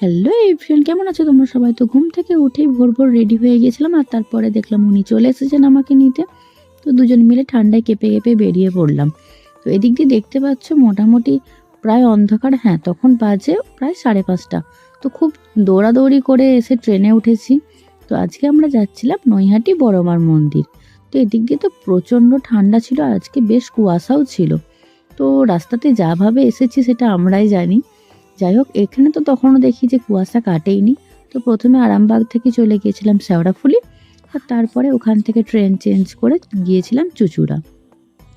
Hello everyone, কেমন আছো তোমরা সবাই? তো ঘুম থেকে উঠেই ভোর ভোর রেডি হয়ে গেছিলাম, আর তারপরে দেখলাম উনি চলে এসেছেন আমাকে নিতে। তো দুজন মিলে ঠান্ডায় কেঁপে কেঁপে বেরিয়ে পড়লাম। তো এদিক দিয়ে দেখতে পাচ্ছ মোটামুটি প্রায় অন্ধকার, হ্যাঁ তখন বাজে প্রায় 5:30। তো খুব দৌড়াদৌড়ি করে এসে ট্রেনে উঠেছি। তো আজকে আমরা যাচ্ছিলাম নৈহাটি বড়মার মন্দির। তো এদিক দিয়ে তো প্রচণ্ড ঠান্ডা ছিল, আর আজকে বেশ কুয়াশাও ছিল। তো রাস্তাতে যা ভাবে এসেছি সেটা আমরাই জানি। যাই হোক, এখানে তো তখনও দেখি যে কুয়াশা কাটেইনি। তো প্রথমে আরামবাগ থেকে চলে গিয়েছিলাম শেওড়াফুলি, আর তারপরে ওখান থেকে ট্রেন চেঞ্জ করে গিয়েছিলাম চুঁচুড়া।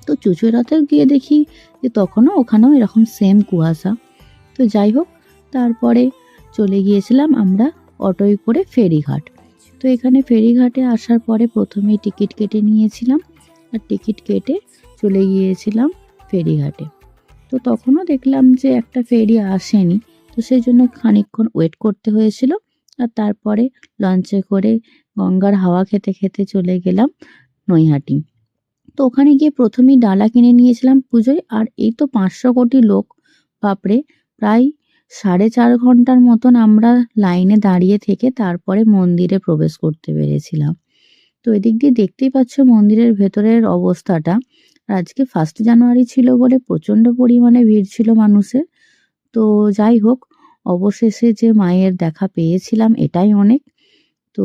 তো চুঁচুড়াতেও গিয়ে দেখি যে তখনও ওখানেও এরকম সেম কুয়াশা। তো যাই হোক, তারপরে চলে গিয়েছিলাম আমরা অটোয় করে ফেরিঘাট। তো এখানে ফেরিঘাটে আসার পরে প্রথমেই টিকিট কেটে নিয়েছিলাম, আর টিকিট কেটে চলে গিয়েছিলাম ফেরিঘাটে। তো তখনও দেখলাম যে একটা ফেরি আসেনি, তো সেই জন্য খানিকক্ষণ ওয়েট করতে হয়েছিল। আর তারপরে লঞ্চে করে গঙ্গার হাওয়া খেতে খেতে চলে গেলাম নৈহাটি। তো ওখানে গিয়ে প্রথমেই ডালা কিনে নিয়েছিলাম পুজোয়। আর এই তো 500 কোটি লোক, বাপরে! প্রায় 4.5 ঘন্টার মতন আমরা লাইনে দাঁড়িয়ে থেকে তারপরে মন্দিরে প্রবেশ করতে পেরেছিলাম। তো এদিক দিয়ে দেখতেই পাচ্ছ মন্দিরের ভেতরের অবস্থাটা। আর আজকে 1 জানুয়ারি ছিল বলে প্রচণ্ড পরিমাণে ভিড় ছিল মানুষের। তো যাই হোক, অবশেষে যে মায়ের দেখা পেয়েছিলাম এটাই অনেক। তো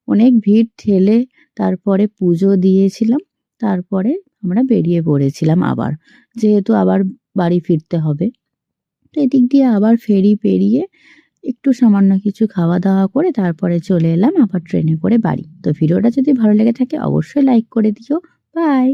অনেক ভিড় ঠেলে তারপরে পুজো দিয়েছিলাম। তারপরে আমরা বেরিয়ে পড়েছিলাম আবার, যেহেতু আবার বাড়ি ফিরতে হবে। তো এদিক দিয়ে আবার ফেরি পেরিয়ে একটু সামান্য কিছু খাওয়া দাওয়া করে তারপরে চলে এলাম আবার ট্রেনে করে বাড়ি। তো ভিডিওটা যদি ভালো লেগে থাকে অবশ্যই লাইক করে দিও। বাই।